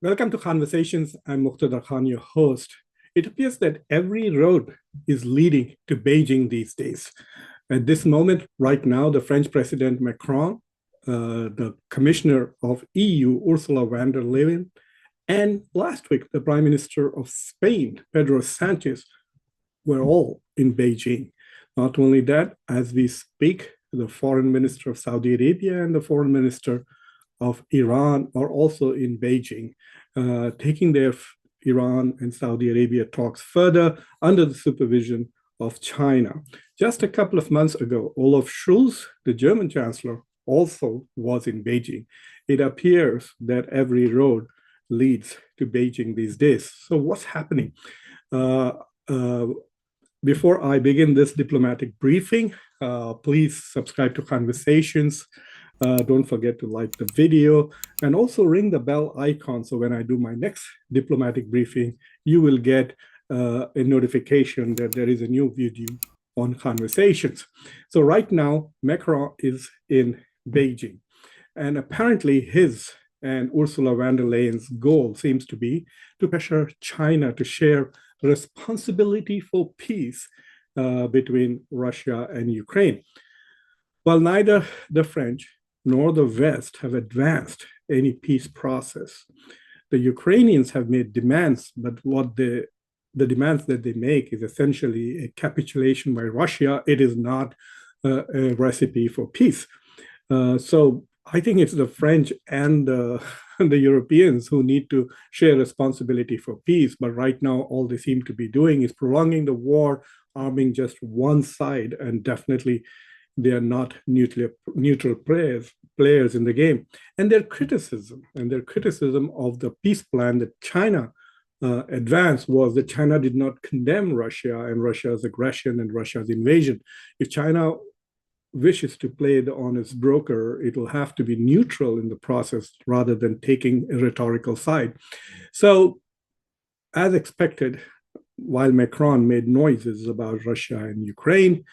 Welcome to Conversations. I'm Muqtedar, your host. It appears that every road is leading to Beijing these days. At this moment, right now, the French President Macron, the Commissioner of EU, Ursula von der Leyen, and last week, the Prime Minister of Spain, Pedro Sanchez, were all in Beijing. Not only that, as we speak, the Foreign Minister of Saudi Arabia and the Foreign Minister of Iran are also in Beijing, taking their Iran and Saudi Arabia talks further under the supervision of China. Just a couple of months ago, Olaf Scholz, the German chancellor, also was in Beijing. It appears that every road leads to Beijing these days. So what's happening? Before I begin this diplomatic briefing, please subscribe to Khanversations. Don't forget to like the video and also ring the bell icon. So when I do my next diplomatic briefing, you will get a notification that there is a new video on Khanversations. So right now, Macron is in Beijing. And apparently his and Ursula von der Leyen's goal seems to be to pressure China to share responsibility for peace between Russia and Ukraine. While neither the French nor the West have advanced any peace process, the Ukrainians have made demands, but what the demands that they make is essentially a capitulation by Russia. It is not a recipe for peace. So I think it's the French and the Europeans who need to share responsibility for peace. But right now, all they seem to be doing is prolonging the war, arming just one side, and definitely they are not neutral players in the game. And their criticism of the peace plan that China advanced was that China did not condemn Russia and Russia's aggression and Russia's invasion. If China wishes to play the honest broker, it will have to be neutral in the process rather than taking a rhetorical side. So, as expected, while Macron made noises about Russia and Ukraine,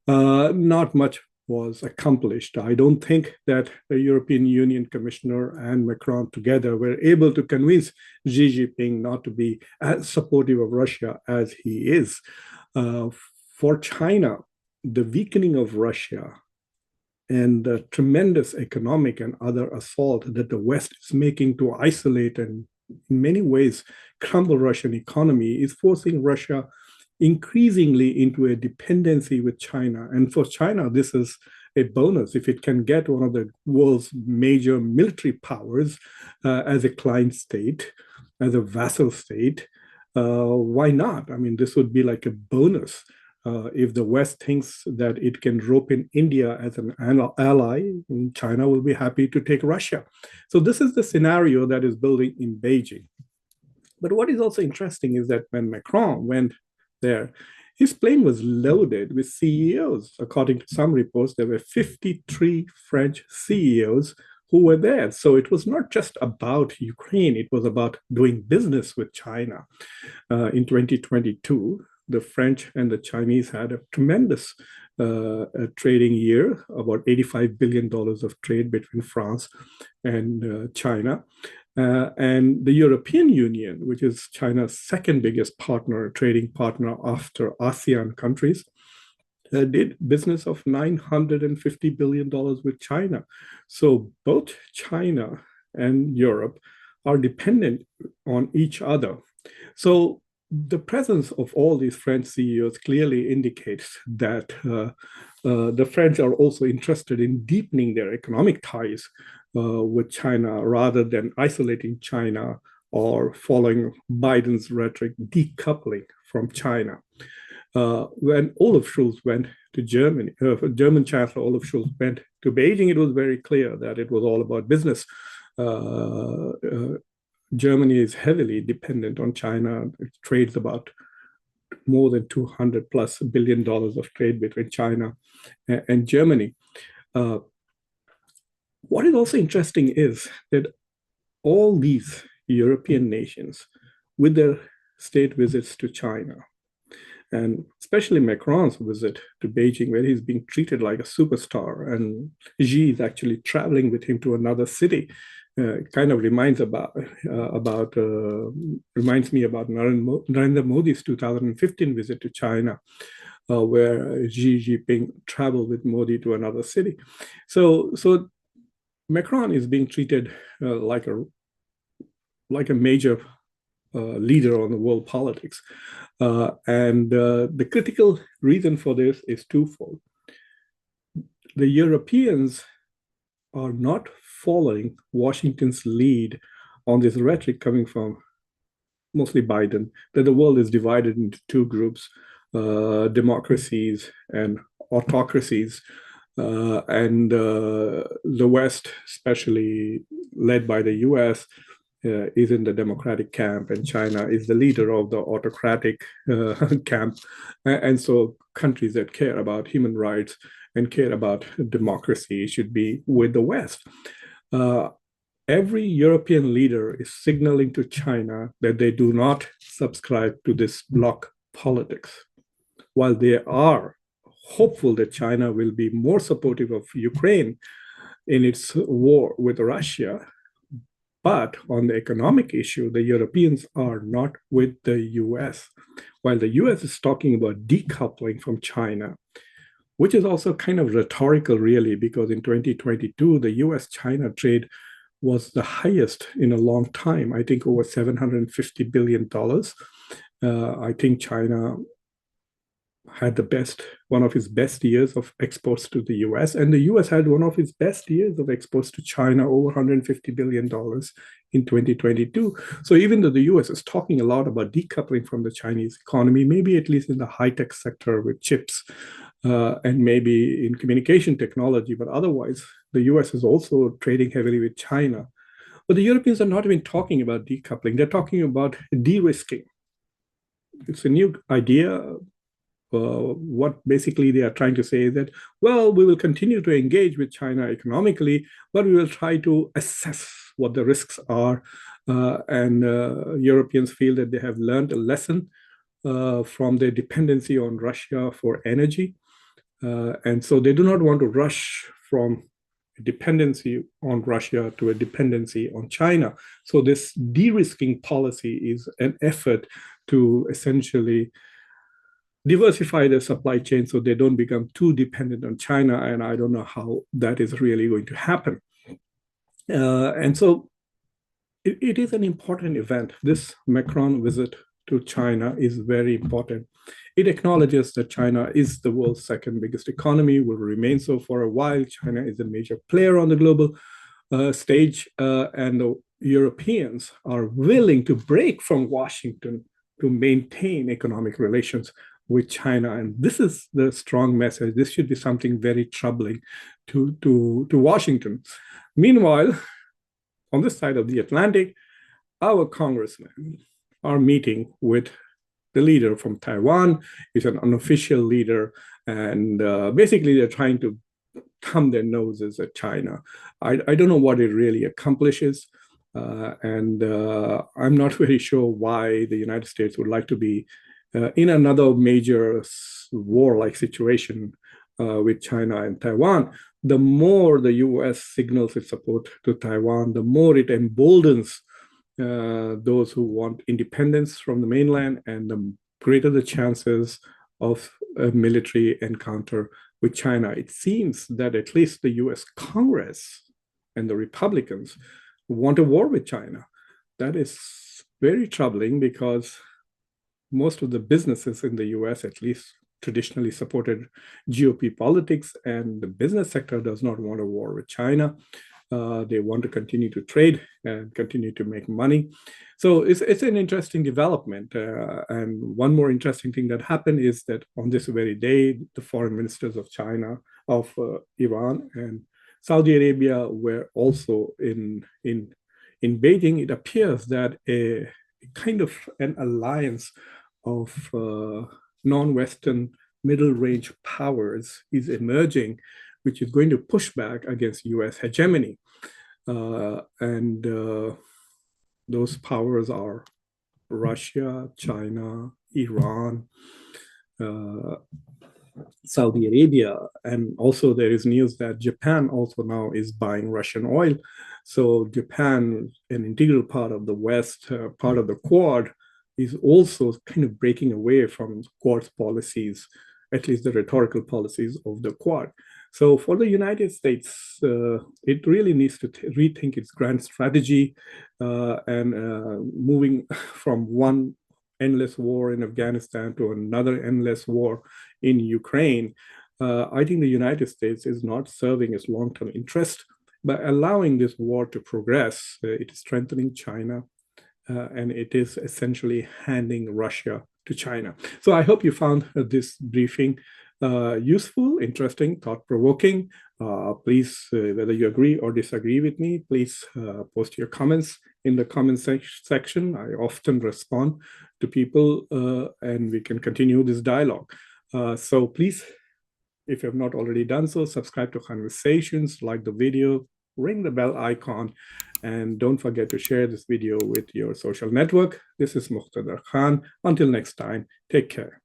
not much was accomplished. I don't think that the European Union Commissioner and Macron together were able to convince Xi Jinping not to be as supportive of Russia as he is. For China, the weakening of Russia and the tremendous economic and other assault that the West is making to isolate and in many ways crumble Russian economy is forcing Russia increasingly into a dependency with China. And for China, this is a bonus. If it can get one of the world's major military powers as a client state, as a vassal state, why not? I mean, this would be like a bonus. If the West thinks that it can rope in India as an ally, China will be happy to take Russia. So this is the scenario that is building in Beijing. But what is also interesting is that when Macron went there, his plane was loaded with CEOs. According to some reports, there were 53 French CEOs who were there. So it was not just about Ukraine, it was about doing business with China. In 2022, the French and the Chinese had a tremendous trading year, about $85 billion of trade between France and China. And the European Union, which is China's second biggest partner, trading partner after ASEAN countries, did business of $950 billion with China. So both China and Europe are dependent on each other. So the presence of all these French CEOs clearly indicates that the French are also interested in deepening their economic ties with China rather than isolating China or following Biden's rhetoric, decoupling from China. When Olaf Scholz went to Germany, German Chancellor Olaf Scholz went to Beijing, it was very clear that it was all about business. Germany is heavily dependent on China. It trades about more than $200+ billion of trade between China and Germany. What is also interesting is that all these European nations, with their state visits to China, and especially Macron's visit to Beijing, where he's being treated like a superstar, and Xi is actually traveling with him to another city kind of reminds me about Narendra Modi's 2015 visit to China, where Xi Jinping traveled with Modi to another city. So Macron is being treated like a major leader on the world politics, and the critical reason for this is twofold. The Europeans are not following Washington's lead on this rhetoric coming from mostly Biden, that the world is divided into two groups, democracies and autocracies. The West, especially led by the US, is in the democratic camp, and China is the leader of the autocratic camp. And so countries that care about human rights and care about democracy should be with the West. Every European leader is signaling to China that they do not subscribe to this bloc politics. While they are hopeful that China will be more supportive of Ukraine in its war with Russia, but on the economic issue, the Europeans are not with the US. While the US is talking about decoupling from China, which is also kind of rhetorical, really, because in 2022, the US-China trade was the highest in a long time. I think over $750 billion. I think China had one of its best years of exports to the US, and the US had one of its best years of exports to China, over $150 billion in 2022. So even though the US is talking a lot about decoupling from the Chinese economy, maybe at least in the high-tech sector with chips, and maybe in communication technology, but otherwise, the US is also trading heavily with China. But the Europeans are not even talking about decoupling. They're talking about de-risking. It's a new idea. What basically they are trying to say is that, well, we will continue to engage with China economically, but we will try to assess what the risks are. And Europeans feel that they have learned a lesson from their dependency on Russia for energy. And so they do not want to rush from a dependency on Russia to a dependency on China. So this de-risking policy is an effort to essentially diversify their supply chain so they don't become too dependent on China. And I don't know how that is really going to happen. And so it is an important event. This Macron visit to China is very important. It acknowledges that China is the world's second biggest economy, will remain so for a while. China is a major player on the global stage, and the Europeans are willing to break from Washington to maintain economic relations with China. And this is the strong message. This should be something very troubling to Washington. Meanwhile, on this side of the Atlantic, our congressmen are meeting with the leader from Taiwan. He's an unofficial leader, and basically they're trying to thumb their noses at China. I don't know what it really accomplishes, and I'm not very sure why the United States would like to be in another major war-like situation with China and Taiwan. The more the US signals its support to Taiwan, the more it emboldens those who want independence from the mainland, and the greater the chances of a military encounter with China. It seems that at least the US Congress and the Republicans want a war with China. That is very troubling because most of the businesses in the US, at least traditionally supported GOP politics, and the business sector does not want a war with China. They want to continue to trade and continue to make money. So it's an interesting development. And one more interesting thing that happened is that on this very day, the foreign ministers of China, of Iran, and Saudi Arabia were also in Beijing. It appears that a kind of an alliance of non-Western middle-range powers is emerging, which is going to push back against US hegemony. And those powers are Russia, China, Iran, Saudi Arabia. And also there is news that Japan also now is buying Russian oil. So Japan, an integral part of the West, part of the Quad, is also kind of breaking away from Quad's policies, at least the rhetorical policies of the Quad. So for the United States, it really needs to rethink its grand strategy and moving from one endless war in Afghanistan to another endless war in Ukraine. I think the United States is not serving its long-term interest by allowing this war to progress. It is strengthening China, and it is essentially handing Russia to China. So I hope you found this briefing useful, interesting, thought-provoking. Please, whether you agree or disagree with me, please post your comments in the comment section. I often respond to people and we can continue this dialogue. So please, if you have not already done so, subscribe to Khanversations, like the video, ring the bell icon, and don't forget to share this video with your social network. This is Muqtedar Khan. Until next time, take care.